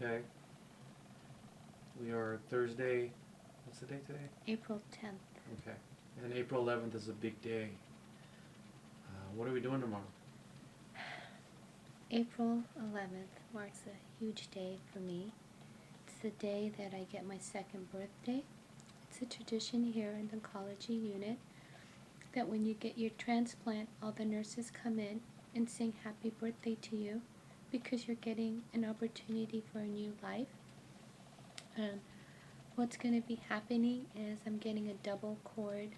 Okay. We are Thursday. What's the date today? April 10th. Okay. And April 11th is a big day. What are we doing tomorrow? April 11th marks a huge day for me. It's the day that I get my second birthday. It's a tradition here in the oncology unit that when you get your transplant, all the nurses come in and sing happy birthday to you because you're getting an opportunity for a new life. And what's going to be happening is I'm getting a double cord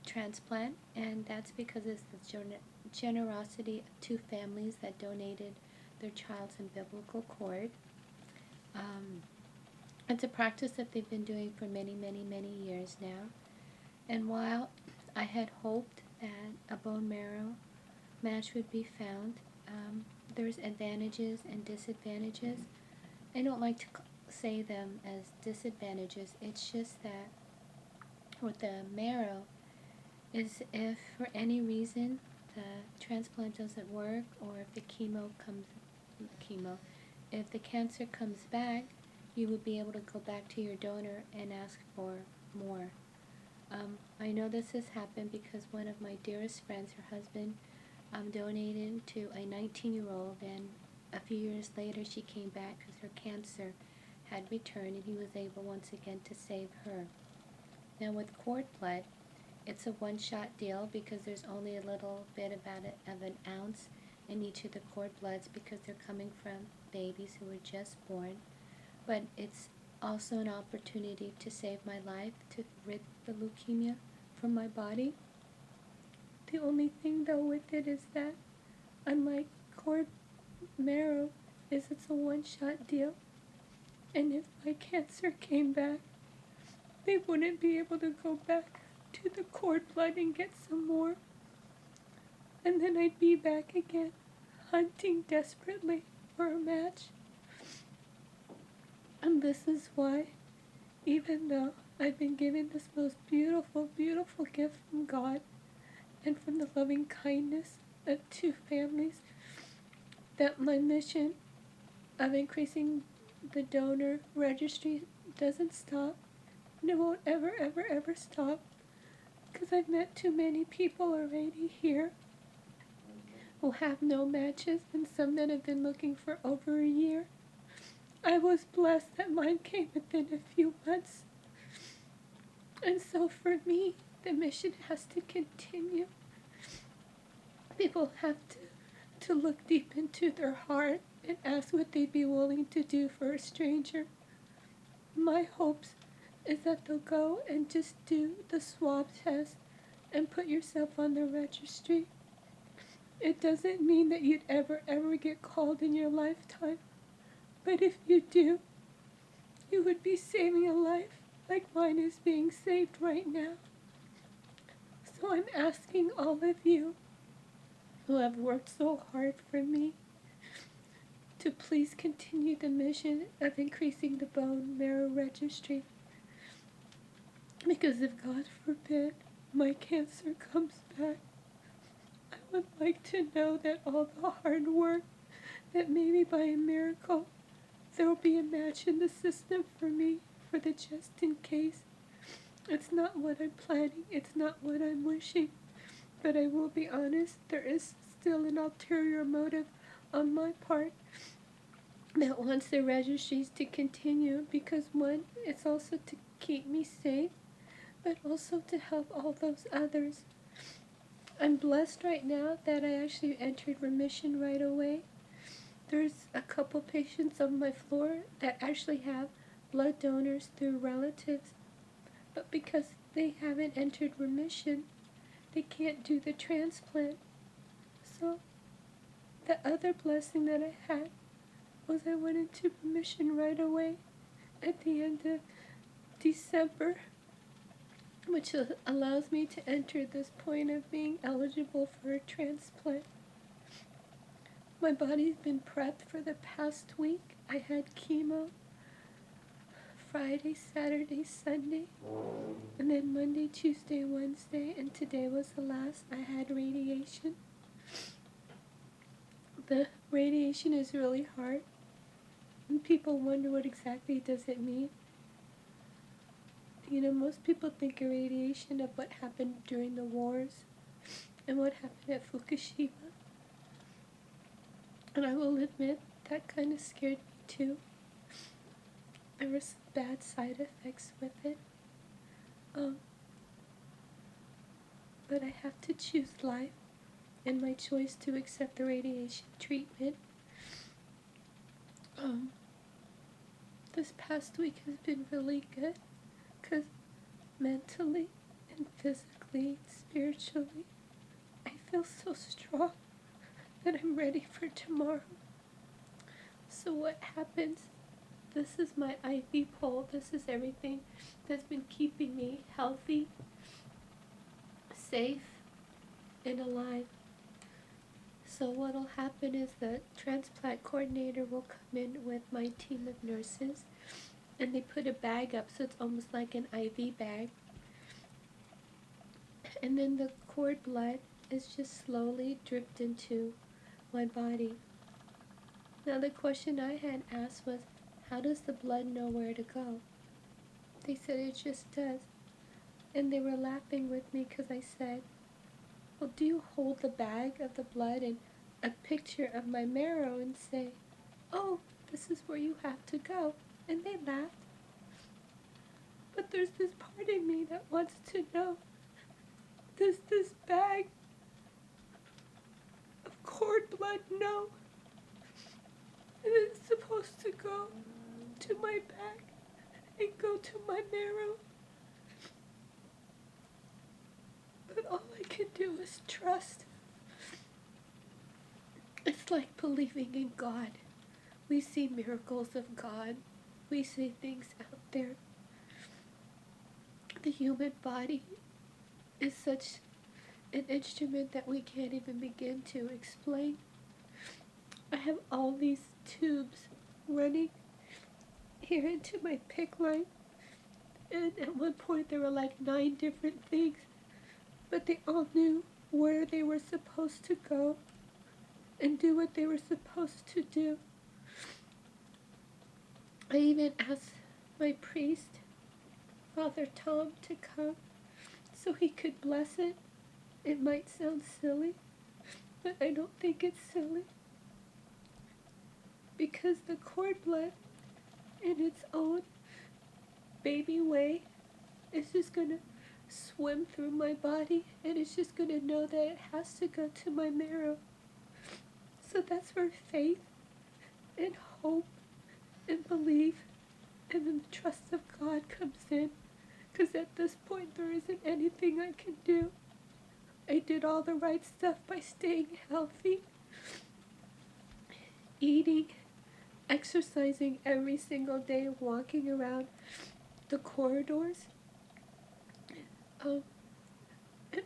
transplant, and that's because it's the generosity of two families that donated their child's umbilical cord. Um, it's a practice that they've been doing for many, many, many years now. And while I had hoped that a bone marrow match would be found, there's advantages and disadvantages. I don't like to say them as disadvantages. It's just that with the marrow, is if for any reason the transplant doesn't work, or if the if the cancer comes back, you would be able to go back to your donor and ask for more. I know this has happened because one of my dearest friends, her husband, donated to a 19-year-old, and a few years later she came back because her cancer had returned, and he was able once again to save her. Now with cord blood, it's a one-shot deal because there's only a little bit of an ounce in each of the cord bloods because they're coming from babies who were just born. But it's also an opportunity to save my life, to rid the leukemia from my body. The only thing though with it is that, unlike cord marrow, is it's a one-shot deal. And if my cancer came back, they wouldn't be able to go back to the cord blood and get some more. And then I'd be back again, hunting desperately for a match. And this is why, even though I've been given this most beautiful, beautiful gift from God and from the loving kindness of two families, that my mission of increasing the donor registry doesn't stop. And it won't ever, ever, ever stop. Because I've met too many people already here who have no matches, and some that have been looking for over a year. I was blessed that mine came within a few months. And so for me, the mission has to continue. People have to look deep into their heart and ask what they'd be willing to do for a stranger. My hopes is that they'll go and just do the swab test and put yourself on the registry. It doesn't mean that you'd ever get called in your lifetime. But if you do, you would be saving a life like mine is being saved right now. So I'm asking all of you who have worked so hard for me to please continue the mission of increasing the bone marrow registry. Because if, God forbid, my cancer comes back, I would like to know that all the hard work, that maybe by a miracle, there will be a match in the system for me, for the just in case. It's not what I'm planning, it's not what I'm wishing, but I will be honest, there is still an ulterior motive on my part that wants the registries to continue, because one, it's also to keep me safe, but also to help all those others. I'm blessed right now that I actually entered remission right away. There's a couple patients on my floor that actually have blood donors through relatives, but because they haven't entered remission, they can't do the transplant. So the other blessing that I had was I went into remission right away at the end of December, which allows me to enter this point of being eligible for a transplant. My body's been prepped for the past week. I had chemo Friday, Saturday, Sunday, and then Monday, Tuesday, Wednesday, and today was the last. I had radiation. The radiation is really hard. And people wonder what exactly does it mean. You know, most people think of radiation of what happened during the wars and what happened at Fukushima. And I will admit, that kind of scared me too. There were some bad side effects with it. But I have to choose life and my choice to accept the radiation treatment. This past week has been really good because mentally and physically, spiritually, I feel so strong that I'm ready for tomorrow. So what happens? This is my IV pole. This is everything that's been keeping me healthy, safe, and alive. So what'll happen is the transplant coordinator will come in with my team of nurses, and they put a bag up so it's almost like an IV bag. And then the cord blood is just slowly dripped into my body. Now the question I had asked was, how does the blood know where to go? They said it just does. And they were laughing with me because I said, well, do you hold the bag of the blood and a picture of my marrow and say, oh, this is where you have to go? And they laughed. But there's this part of me that wants to know, does this bag of cord blood know that it's supposed to go to my back and go to my marrow? But all I can do is trust. It's like believing in God. We see miracles of God. We see things out there. The human body is such an instrument that we can't even begin to explain. I have all these tubes running here into my PICC line, and at one point there were like 9 different things, but they all knew where they were supposed to go and do what they were supposed to do. I even asked my priest, Father Tom, to come so he could bless it. It might sound silly, but I don't think it's silly, because the cord blood in its own baby way is just going to swim through my body, and it's just going to know that it has to go to my marrow. So that's where faith and hope and belief and then the trust of God comes in, because at this point there isn't anything I can do. I did all the right stuff by staying healthy, eating, exercising every single day, walking around the corridors, and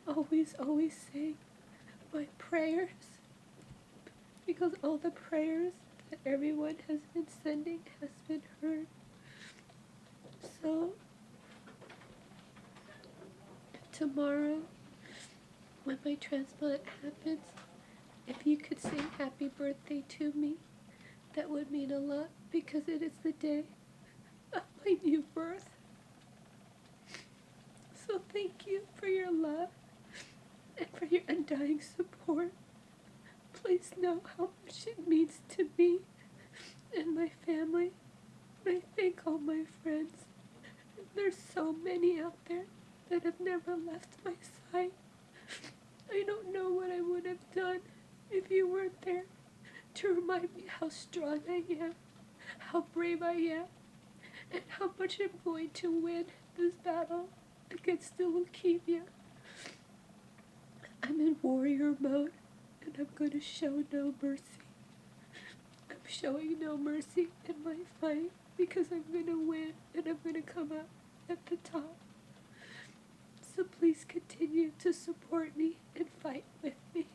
always saying my prayers, because all the prayers that everyone has been sending has been heard. So tomorrow, when my transplant happens, if you could sing happy birthday to me, that would mean a lot, because it is the day of my new birth. So thank you for your love and for your undying support. Please know how much it means to me and my family. And I thank all my friends. And there's so many out there that have never left my side. I don't know what I would have done if you weren't there to remind me how strong I am, how brave I am, and how much I'm going to win this battle against the leukemia. I'm in warrior mode, and I'm going to show no mercy. I'm showing no mercy in my fight, because I'm going to win, and I'm going to come out at the top. So please continue to support me and fight with me.